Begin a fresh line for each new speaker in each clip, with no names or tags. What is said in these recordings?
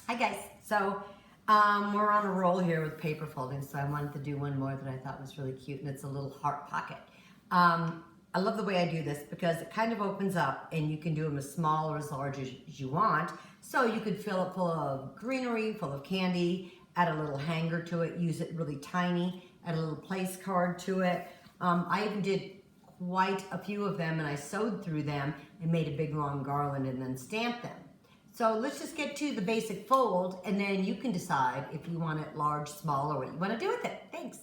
Hi guys, so we're on a roll here with paper folding, so I wanted to do one more that I thought was really cute, and it's a little heart pocket. I love the way I do this because it kind of opens up and you can do them as small or as large as you want. So you could fill it full of greenery, full of candy, add a little hanger to it, use it really tiny, add a little place card to it. I even did quite a few of them and I sewed through them and made a big long garland and then stamped them. So let's just get to the basic fold and then you can decide if you want it large, small, or what you want to do with it. Thanks.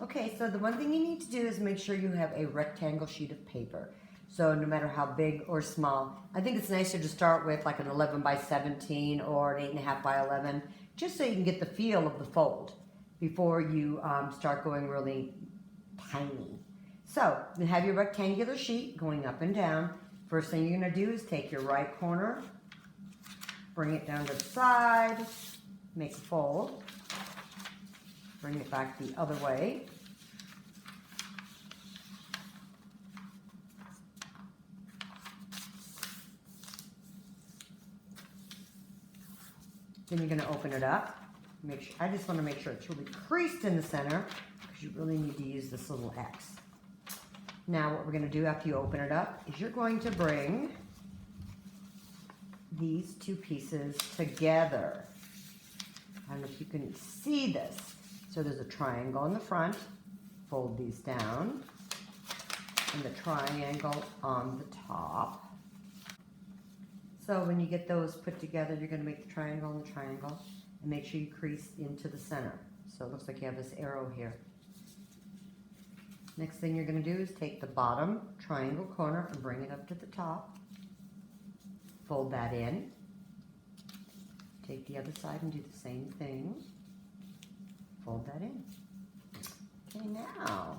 Okay, so the one thing you need to do is make sure you have a rectangle sheet of paper. So no matter how big or small, I think it's nicer to start with like an 11 by 17 or an 8.5 by 11, just so you can get the feel of the fold before you start going really tiny. So you have your rectangular sheet going up and down. First thing you're gonna do is take your right corner, bring it down to the side, make a fold, bring it back the other way. Then you're going to open it up. I just want to make sure it's really creased in the center because you really need to use this little X. Now what we're going to do after you open it up is you're going to bring these two pieces together. I don't know if you can see this. So there's a triangle in the front, fold these down, and the triangle on the top. So when you get those put together, you're going to make the triangle and the triangle, and make sure you crease into the center. So it looks like you have this arrow here. Next thing you're going to do is take the bottom triangle corner and bring it up to the top. Fold that in. Take the other side and do the same thing. Fold that in. Okay, now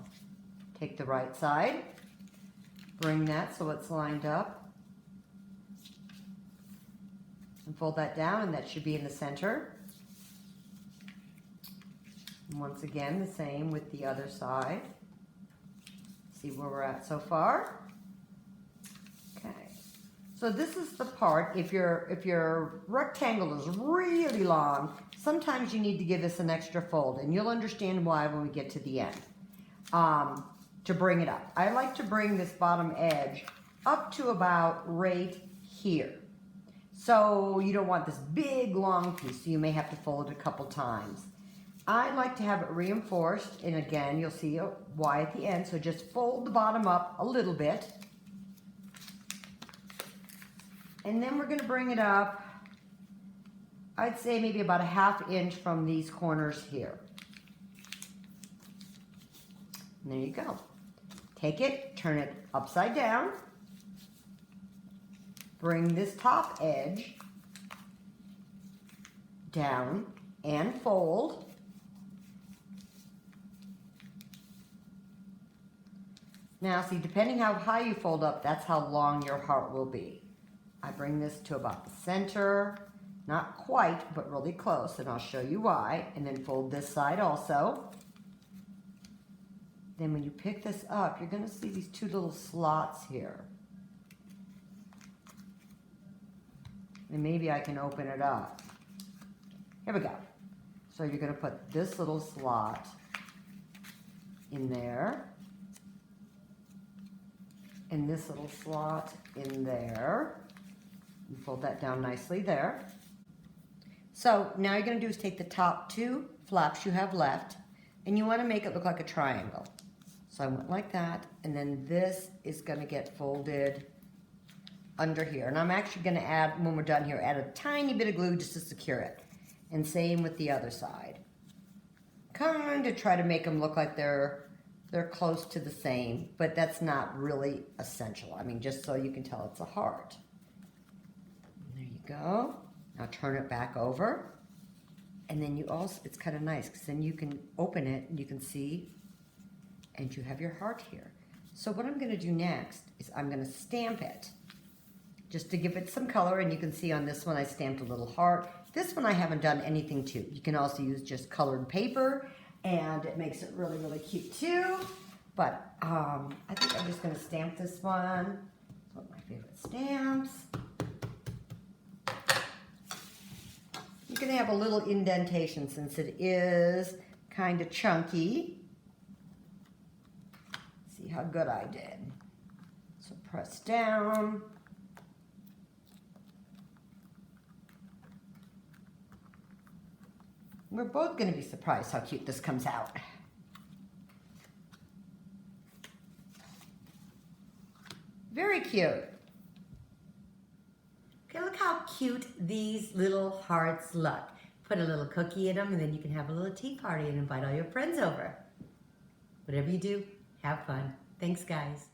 take the right side, bring that so it's lined up, and fold that down, and that should be in the center. And once again, the same with the other side. See where we're at so far? Okay. So this is the part, if your rectangle is really long, sometimes you need to give this an extra fold, and you'll understand why when we get to the end. To bring it up. I like to bring this bottom edge up to about right here. So you don't want this big long piece, so you may have to fold it a couple times. I like to have it reinforced, and again, you'll see why at the end. So just fold the bottom up a little bit. And then we're going to bring it up, I'd say maybe about a ½ inch from these corners here. And there you go. Take it, turn it upside down. Bring this top edge down and fold. Now see, depending how high you fold up, that's how long your heart will be. I bring this to about the center, not quite, but really close, and I'll show you why, and then fold this side also. Then when you pick this up, you're going to see these two little slots here. And maybe I can open it up. Here we go. So you're going to put this little slot in there, and this little slot in there. And fold that down nicely there. So now you're going to do is take the top two flaps you have left, and you want to make it look like a triangle. So I went like that, and then this is going to get folded under here. And I'm actually going to add, when we're done here, add a tiny bit of glue just to secure it. And same with the other side. Kind of try to make them look like they're close to the same, but that's not really essential. I mean, just so you can tell it's a heart. There you go. Now turn it back over. And then you also, it's kind of nice because then you can open it and you can see, and you have your heart here. So what I'm going to do next is I'm going to stamp it just to give it some color, and you can see on this one I stamped a little heart. This one I haven't done anything to. You can also use just colored paper, and it makes it really, really cute too. But I think I'm just going to stamp this one. One of my favorite stamps. gonna have a little indentation since it is kind of chunky. See how good I did. So press down. We're both gonna be surprised how cute this comes out. Very cute. Okay, look how cute these little hearts look. Put a little cookie in them and then you can have a little tea party and invite all your friends over. Whatever you do, have fun. Thanks, guys.